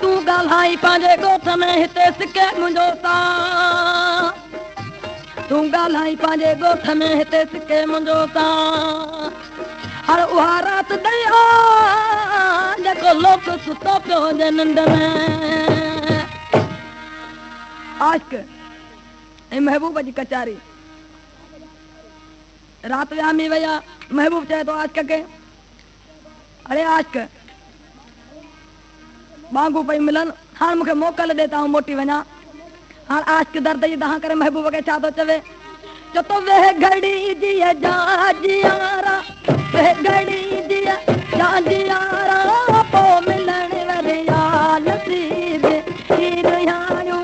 तूं ॻाल्हाई पंहिंजे ॻोठ में हिते सिके मुंहिंजो सां तूं ॻाल्हाई पंहिंजे ॻोठ में हिते सिके मुंहिंजो सां हर उहा राति ॾिया जेको लोक सुतो पियो हुजे निंड में आशिक़ ऐं महबूब जी कचारी राति वियामी वया महबूब चए थो आशिक़ खे अरे आशिक़ बांगू पई मिलन हाणे मूंखे मोकल ॾे त आउं मोटी वञा हाणे आशिक़ दर्द जी दहा करे महबूब खे छा थो चवे चओ थो वेह घड़ी जी जाजियारा वेह घड़ी जी जाजियारा पोइ मिलण वरिया नसीब हीरियाणियूं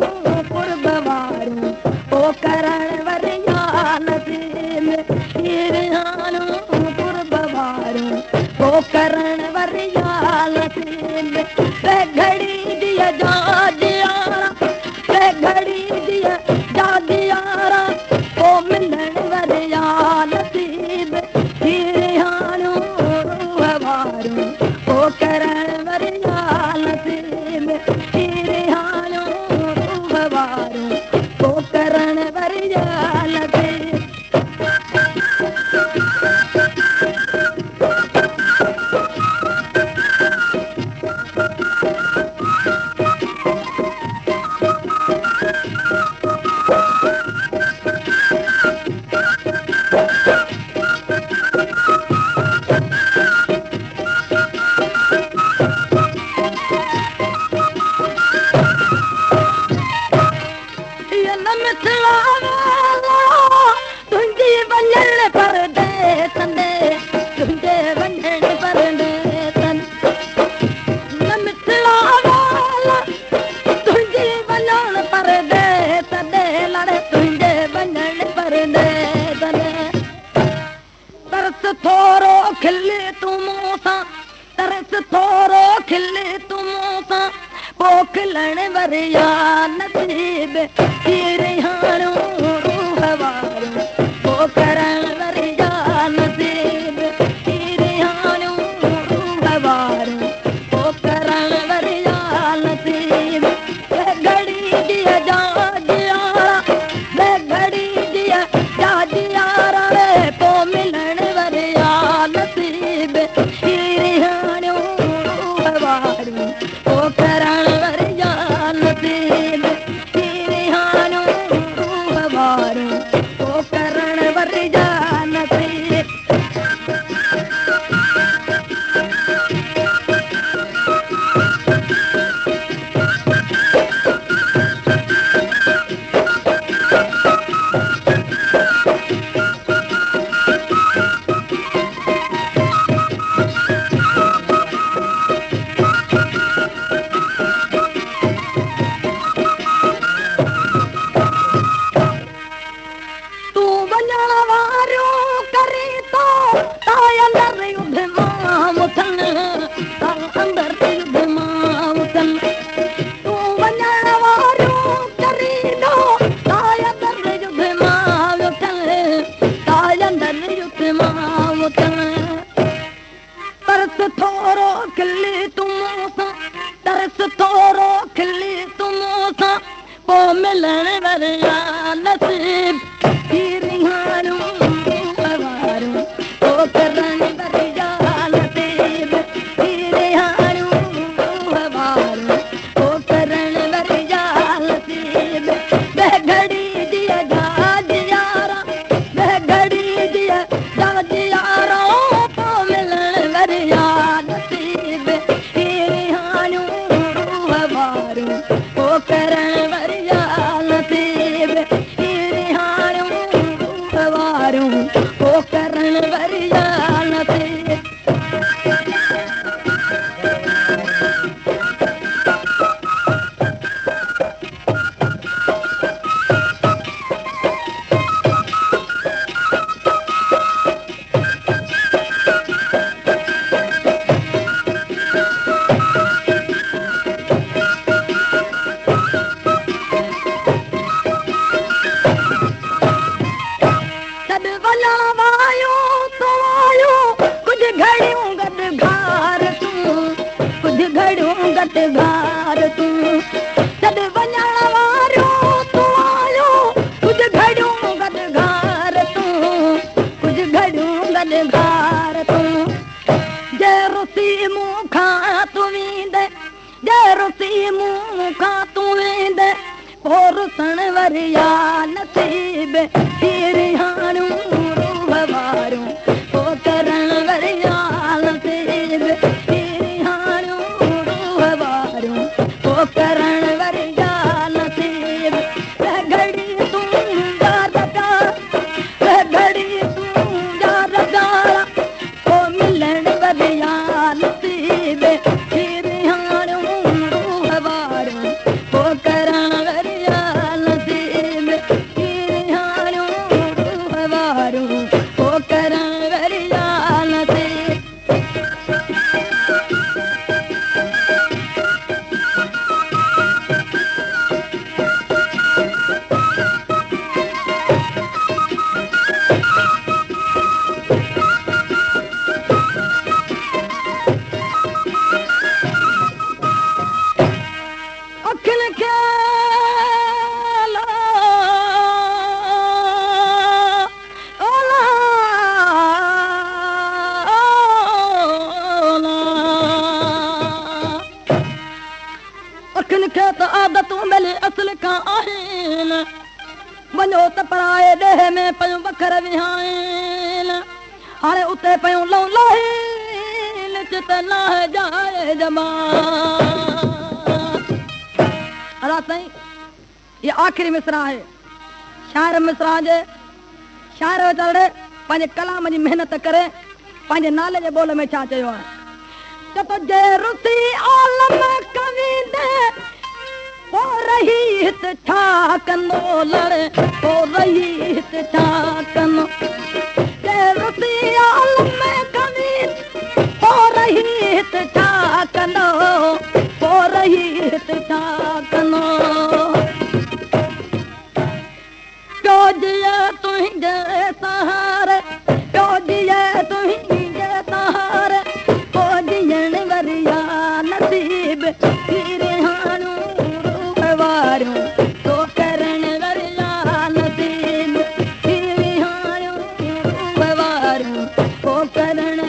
कुर्ब वारियूं पोइ करण वरिया नसीब हीरियाणियूं कुर्ब वारियूं पोइ करण वरिया नसीब वेह घड़ी जी जाजियारा वेह घड़ी जी जाजियारा पोइ मिलण वरिया नसीब हीरियाणियूं वारियूं पोइ करण वरिया नसीब हीरियाणियूं वारियूं पोइ करण वरिया नसीब पोखलण वरिया नसीब हीरियाणियूं वारियूं पोइ करण वरिया नसीब हीरियाणियूं वारियूं पोइ करण वरिया नसीब घड़ी जी जाजियारा घड़ी जी जाजियारा पोइ मिलण वरिया नसीब हीरियाणियूं वारियूं पोइ करण वरिया नसीब हीरियाणियूं वारियूं पोइ करण वरिया नसीब मिलण वरिया नसीब हीरियाणियूं वारियूं पोइ करण वरिया नसीब हीरियाणियूं वारियूं पोइ करण वरिया नसीब वेह घड़ी जी जाजियारा वेह घड़ी जी जाजियारा पोइ मिलण वरिया नसीब हीरियाणियूं वारियूं पोइ करण वरिया नसीब हीरियाणियूं वारियूं पोइ करण वरिया नसीब घार तूं छॾ वञण वारो तूं आयो कुझु घड़ियूं गॾु घार तूं कुझु घड़ियूं गॾु घार तूं जे रुसी मूं खां तूं वेंदे जे रुसी मूं खां तूं वेंदे पोइ रुसण वरिया नसीब हाणियूं रूह वारियूं पोइ करण वरिया नसीब हाणियूं रूह वारियूं पोइ करण वरिया नसीब घड़ी तूं रगा घड़ी तूं रगा पोइ मिलण वरिया नसीब हाणियूं रूह वारियूं पोइ करण वरिया नसीब हाणियूं रूह वारियूं पोइ करण वरिया नसीब अखियुनि खे अखियुनि खे त आदतूं मिली असुल खां आहिनि वञो त पराए ॾेह में पियूं वखर विहाइनि हाणे उते पियूं लऊं लाहिन चित लाह जाए जमा अला साईं ये आख़िरी मिसरा आहे शाइर मिसरा जे शाइर वीचारे पंहिंजे कलाम जी महिनत करे पंहिंजे नाले जे ॿोल में छा चयो आहे त जे रुसी आलम कवींदे पोइ रही हिते छा कंदो लड़े पोइ रही हिते छा कंदो जे रुसी आलम कवींदे पोइ रही हिते छा कंदो पोइ रही हिते छा कंदो जिए तुंहिंजे सहारे जिए तुंहिंजे सहारे पोइ जीअण वरिया नसीब हाणियूं रूह वारियूं पोइ करण वरिया नसीब हाणियूं रूह वारियूं पोइ करण